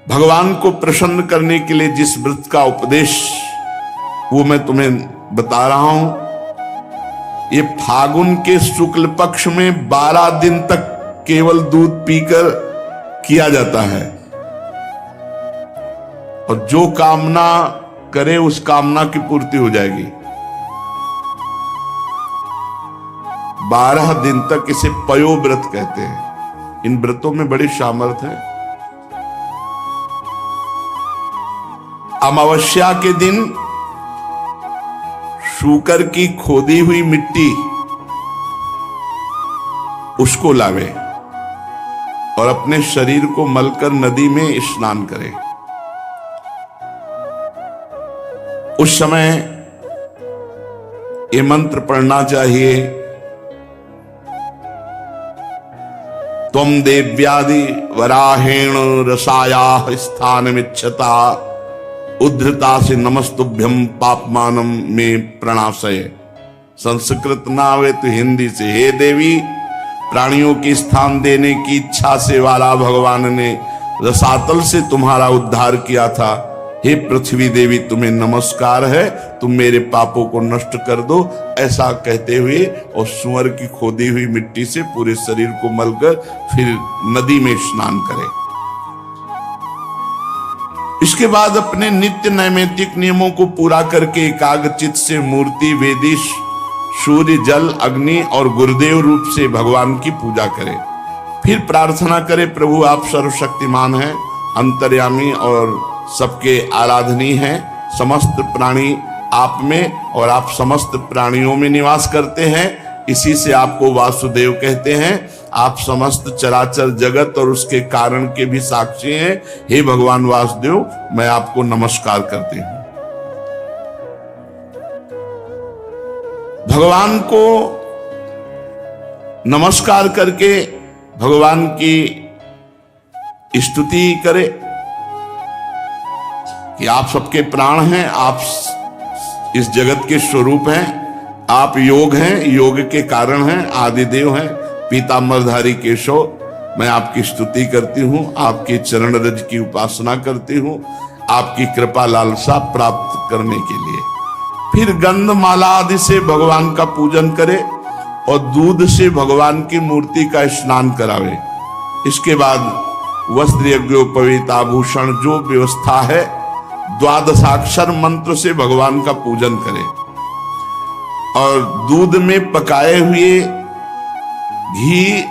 भगवान को प्रसन्न करने के लिए जिस व्रत का उपदेश वो मैं तुम्हें बता रहा हूं। ये फागुन के शुक्ल पक्ष में 12 दिन तक केवल दूध पीकर किया जाता है, और जो कामना करे उस कामना की पूर्ति हो जाएगी। 12 दिन तक इसे पयो व्रत कहते हैं। इन व्रतों में बड़ी सामर्थ्य है। अमावस्या के दिन शूकर की खोदी हुई मिट्टी उसको लावे और अपने शरीर को मलकर नदी में स्नान करे। उस समय ये मंत्र पढ़ना चाहिए, त्वं देव्यादि वराहेण रसायाः स्थानमिच्छता उद्धृता से नमस्तुभ्यम पापमानम में प्रणाशय। संस्कृत ना आवे तो हिंदी से, हे देवी, प्राणियों की स्थान देने की इच्छा से वाला भगवान ने रसातल से तुम्हारा उद्धार किया था। हे पृथ्वी देवी, तुम्हें नमस्कार है, तुम मेरे पापों को नष्ट कर दो। ऐसा कहते हुए और सुअर की खोदी हुई मिट्टी से पूरे शरीर को मलकर फिर नदी में स्नान करें। इसके बाद अपने नित्य नैमित्तिक नियमों को पूरा करके एकाग्रचित्त से मूर्ति, वेदी, सूर्य, जल, अग्नि और गुरुदेव रूप से भगवान की पूजा करें। फिर प्रार्थना करें, प्रभु आप सर्वशक्तिमान हैं, अंतर्यामी और सबके आराधनीय हैं। समस्त प्राणी आप में और आप समस्त प्राणियों में निवास करते हैं, इसी से आपको वासुदेव कहते हैं। आप समस्त चराचर जगत और उसके कारण के भी साक्षी हैं। हे भगवान वासुदेव, मैं आपको नमस्कार करती हूं। भगवान को नमस्कार करके भगवान की स्तुति करें कि आप सबके प्राण हैं, आप इस जगत के स्वरूप हैं, आप योग हैं, योग के कारण हैं, आदिदेव हैं, पीतांबरधारी केशव। मैं आपकी स्तुति करती हूं, आपके चरण रज की उपासना करती हूं, आपकी कृपा लालसा प्राप्त करने के लिए। फिर गंधमाला आदि से भगवान का पूजन करे और दूध से भगवान की मूर्ति का स्नान करावे। इसके बाद वस्त्र, यज्ञोपवीत, आभूषण, जो व्यवस्था है, द्वादशाक्षर मंत्र से भगवान का पूजन करे और दूध में पकाए हुए घी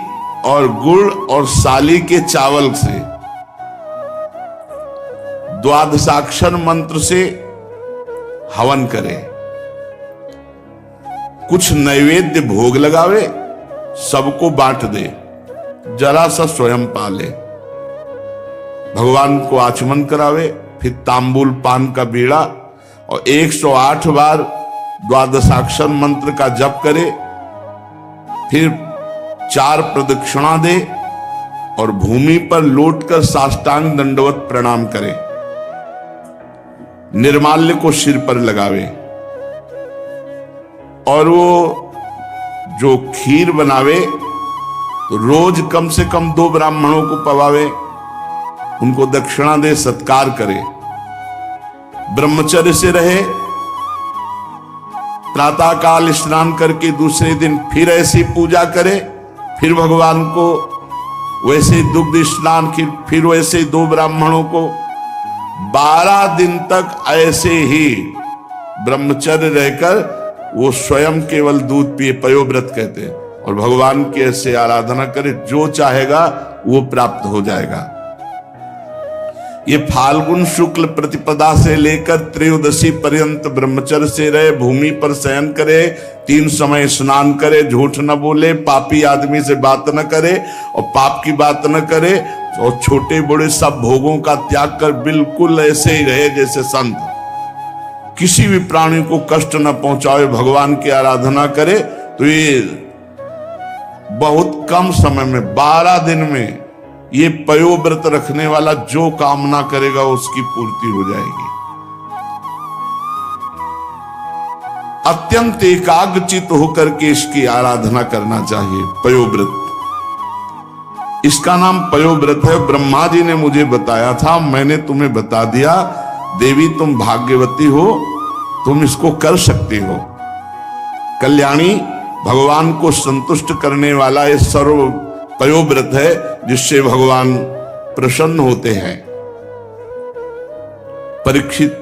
और गुड़ और साली के चावल से द्वादशाक्षर मंत्र से हवन करे। कुछ नैवेद्य भोग लगावे, सबको बांट दे, जरा सा स्वयं पाले, भगवान को आचमन करावे। फिर तांबूल पान का बीड़ा और 108 बार द्वादशाक्षर मंत्र का जप करे। फिर 4 प्रदक्षिणा दे और भूमि पर लौटकर साष्टांग दंडवत प्रणाम करे। निर्माल्य को सिर पर लगावे और वो जो खीर बनावे तो रोज कम से कम 2 ब्राह्मणों को पवावे, उनको दक्षिणा दे, सत्कार करे। ब्रह्मचर्य से रहे, प्रातः काल स्नान करके दूसरे दिन फिर ऐसी पूजा करे। फिर भगवान को वैसे दुग्ध स्नान, फिर वैसे 2 ब्राह्मणों को। 12 दिन तक ऐसे ही ब्रह्मचर्य रहकर वो स्वयं केवल दूध पिए, पयोव्रत कहते हैं, और भगवान की ऐसे आराधना करे, जो चाहेगा वो प्राप्त हो जाएगा। ये फाल्गुन शुक्ल प्रतिपदा से लेकर त्रयोदशी पर्यंत ब्रह्मचर्य से रहे, भूमि पर शयन करे, 3 समय स्नान करे, झूठ न बोले, पापी आदमी से बात न करे और पाप की बात न करे, और छोटे बड़े सब भोगों का त्याग कर बिल्कुल ऐसे ही रहे जैसे संत। किसी भी प्राणी को कष्ट न पहुंचाए, भगवान की आराधना करे, तो ये बहुत कम समय में 12 दिन में ये पयोव्रत रखने वाला जो कामना करेगा उसकी पूर्ति हो जाएगी। अत्यंत एकाग्रचित होकर के इसकी आराधना करना चाहिए। पयोव्रत इसका नाम पयोव्रत है। ब्रह्मा जी ने मुझे बताया था, मैंने तुम्हें बता दिया। देवी तुम भाग्यवती हो, तुम इसको कर सकती हो। कल्याणी भगवान को संतुष्ट करने वाला ये सर्व पयोव्रत है, जिससे भगवान प्रसन्न होते हैं। परीक्षित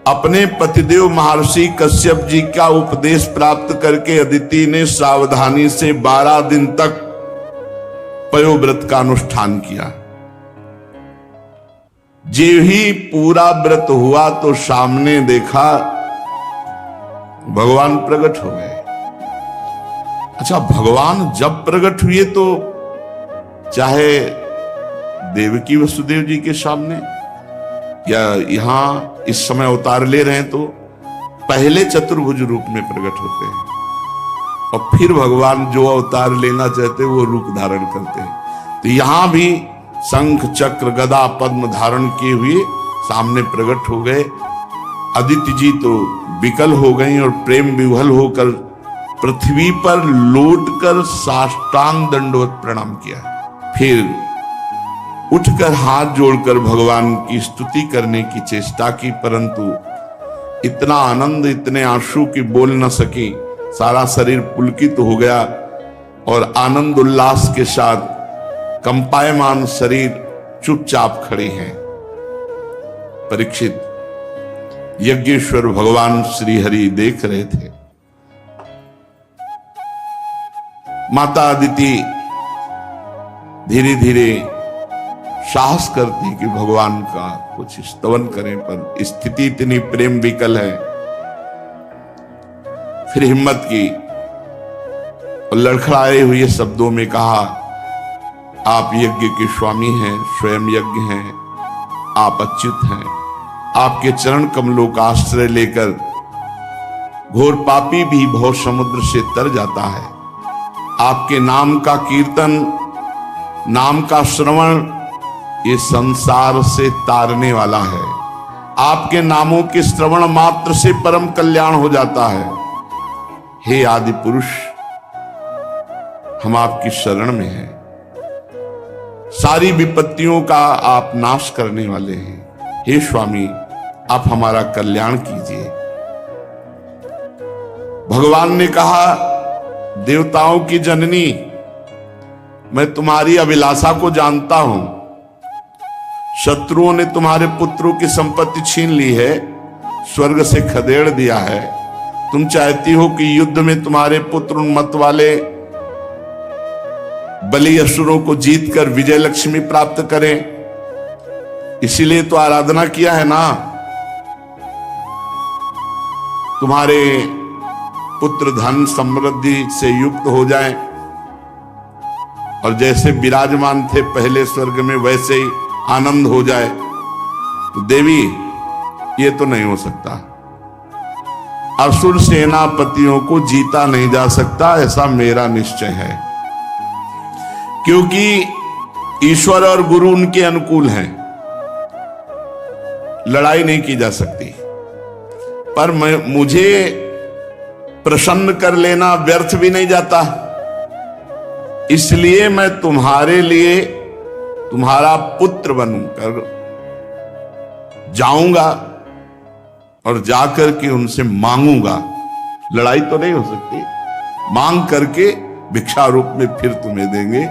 अपने पतिदेव महर्षि कश्यप जी का उपदेश प्राप्त करके अदिति ने सावधानी से 12 दिन तक पयोव्रत का अनुष्ठान किया। जे ही पूरा व्रत हुआ तो सामने देखा भगवान प्रकट हो गए। अच्छा, भगवान जब प्रकट हुए तो चाहे देवकी वसुदेव जी के सामने या यहां इस समय अवतार ले रहे हैं, तो पहले चतुर्भुज रूप में प्रकट होते हैं और फिर भगवान जो अवतार लेना चाहते वो रूप धारण करते हैं। तो यहां भी शंख चक्र गदा पद्म धारण किए हुए सामने प्रकट हो गए। अदिति जी तो विकल हो गई और प्रेम विह्वल होकर पृथ्वी पर लौटकर साष्टांग दंडवत प्रणाम किया। फिर उठकर हाथ जोड़कर भगवान की स्तुति करने की चेष्टा की, परंतु इतना आनंद, इतने आंसू की बोल न सकी। सारा शरीर पुलकित हो गया और आनंद उल्लास के साथ कंपायमान शरीर चुपचाप खड़े हैं। परीक्षित, यज्ञेश्वर भगवान श्री हरि देख रहे थे। माता अदिति धीरे धीरे साहस करती कि भगवान का कुछ स्तवन करें, पर स्थिति इतनी प्रेम विकल है। फिर हिम्मत की और लड़खड़ाए हुए शब्दों में कहा, आप यज्ञ के स्वामी हैं, स्वयं यज्ञ हैं, आप अच्युत हैं। आपके चरण कमलों का आश्रय लेकर घोर पापी भी भव समुद्र से तर जाता है। आपके नाम का कीर्तन, नाम का श्रवण ये संसार से तारने वाला है। आपके नामों के श्रवण मात्र से परम कल्याण हो जाता है। हे आदि पुरुष, हम आपकी शरण में हैं। सारी विपत्तियों का आप नाश करने वाले हैं। हे स्वामी, आप हमारा कल्याण कीजिए। भगवान ने कहा, देवताओं की जननी, मैं तुम्हारी अभिलाषा को जानता हूं। शत्रुओं ने तुम्हारे पुत्रों की संपत्ति छीन ली है, स्वर्ग से खदेड़ दिया है। तुम चाहती हो कि युद्ध में तुम्हारे पुत्र उन्मत्त वाले बलि असुरों को जीतकर विजय लक्ष्मी प्राप्त करें, इसीलिए तो आराधना किया है ना। तुम्हारे पुत्र धन समृद्धि से युक्त हो जाएं और जैसे विराजमान थे पहले स्वर्ग में वैसे ही आनंद हो जाए। तो देवी, ये तो नहीं हो सकता। असुर सेनापतियों को जीता नहीं जा सकता, ऐसा मेरा निश्चय है, क्योंकि ईश्वर और गुरु उनके अनुकूल हैं। लड़ाई नहीं की जा सकती, पर मुझे प्रसन्न कर लेना व्यर्थ भी नहीं जाता। इसलिए मैं तुम्हारे लिए तुम्हारा पुत्र बनकर जाऊंगा और जाकर के उनसे मांगूंगा। लड़ाई तो नहीं हो सकती, मांग करके भिक्षा रूप में फिर तुम्हें देंगे।